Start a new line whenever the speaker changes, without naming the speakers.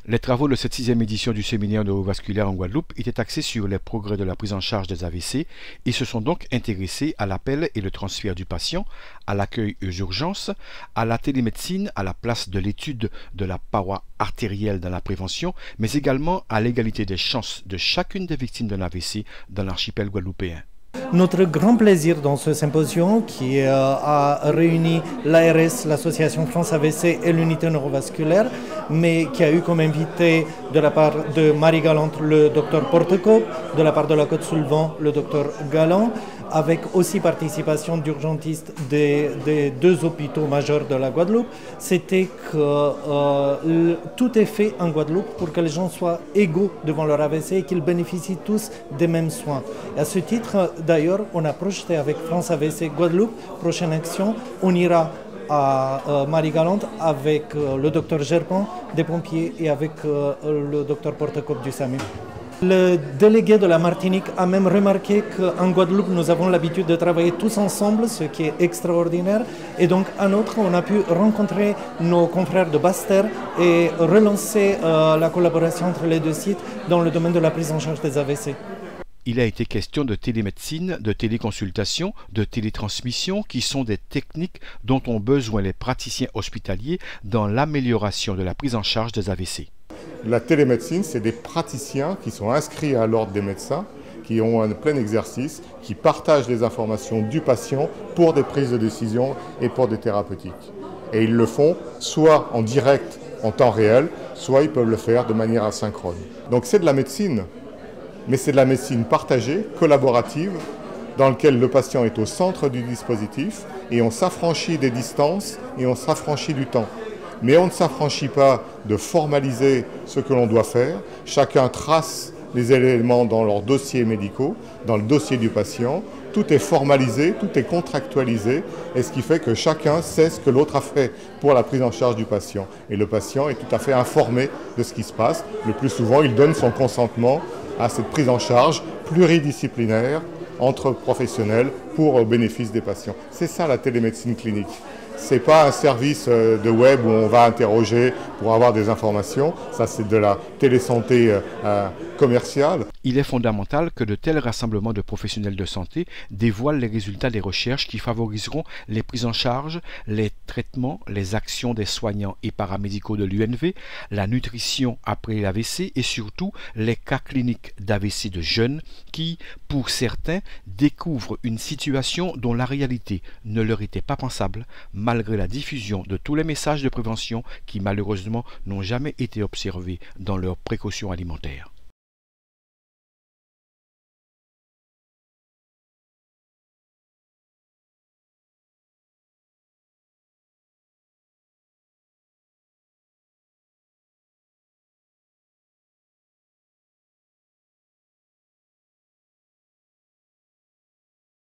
Les travaux de cette 6e édition du séminaire neurovasculaire en Guadeloupe étaient axés sur les progrès de la prise en charge des AVC et se sont donc intéressés à l'appel et le transfert du patient, à l'accueil aux urgences, à la télémédecine, à la place de l'étude de la paroi artérielle dans la prévention, mais également à l'égalité des chances de chacune des victimes d'un AVC dans l'archipel guadeloupéen.
Notre grand plaisir dans ce symposium qui a réuni l'ARS, l'Association France AVC et l'unité neurovasculaire, mais qui a eu comme invité de la part de Marie Galante le docteur Portecope, de la part de la Côte-Soulevant le docteur Galland, avec aussi participation d'urgentistes des deux hôpitaux majeurs de la Guadeloupe, c'était que tout est fait en Guadeloupe pour que les gens soient égaux devant leur AVC et qu'ils bénéficient tous des mêmes soins. Et à ce titre, d'ailleurs, on a projeté avec France AVC Guadeloupe, prochaine action, on ira à Marie-Galante avec le docteur Gerpin des pompiers et avec le docteur Portecope du SAMU. Le délégué de la Martinique a même remarqué qu'en Guadeloupe, nous avons l'habitude de travailler tous ensemble, ce qui est extraordinaire. Et donc, à notre, on a pu rencontrer nos confrères de Basse-Terre et relancer la collaboration entre les deux sites dans le domaine de la prise en charge des AVC.
Il a été question de télémédecine, de téléconsultation, de télétransmission qui sont des techniques dont ont besoin les praticiens hospitaliers dans l'amélioration de la prise en charge des AVC.
La télémédecine, c'est des praticiens qui sont inscrits à l'ordre des médecins, qui ont un plein exercice, qui partagent les informations du patient pour des prises de décision et pour des thérapeutiques. Et ils le font soit en direct, en temps réel, soit ils peuvent le faire de manière asynchrone. Donc c'est de la médecine, mais c'est de la médecine partagée, collaborative, dans laquelle le patient est au centre du dispositif et on s'affranchit des distances et on s'affranchit du temps. Mais on ne s'affranchit pas de formaliser ce que l'on doit faire. Chacun trace les éléments dans leurs dossiers médicaux, dans le dossier du patient. Tout est formalisé, tout est contractualisé, et ce qui fait que chacun sait ce que l'autre a fait pour la prise en charge du patient. Et le patient est tout à fait informé de ce qui se passe. Le plus souvent, il donne son consentement à cette prise en charge pluridisciplinaire entre professionnels pour le bénéfice des patients. C'est ça la télémédecine clinique. Ce n'est pas un service de web où on va interroger pour avoir des informations. Ça, c'est de la télésanté commerciale.
Il est fondamental que de tels rassemblements de professionnels de santé dévoilent les résultats des recherches qui favoriseront les prises en charge, les traitements, les actions des soignants et paramédicaux de l'UNV, la nutrition après l'AVC et surtout les cas cliniques d'AVC de jeunes qui, pour certains, découvrent une situation dont la réalité ne leur était pas pensable, malgré la diffusion de tous les messages de prévention qui malheureusement n'ont jamais été observés dans leurs précautions alimentaires.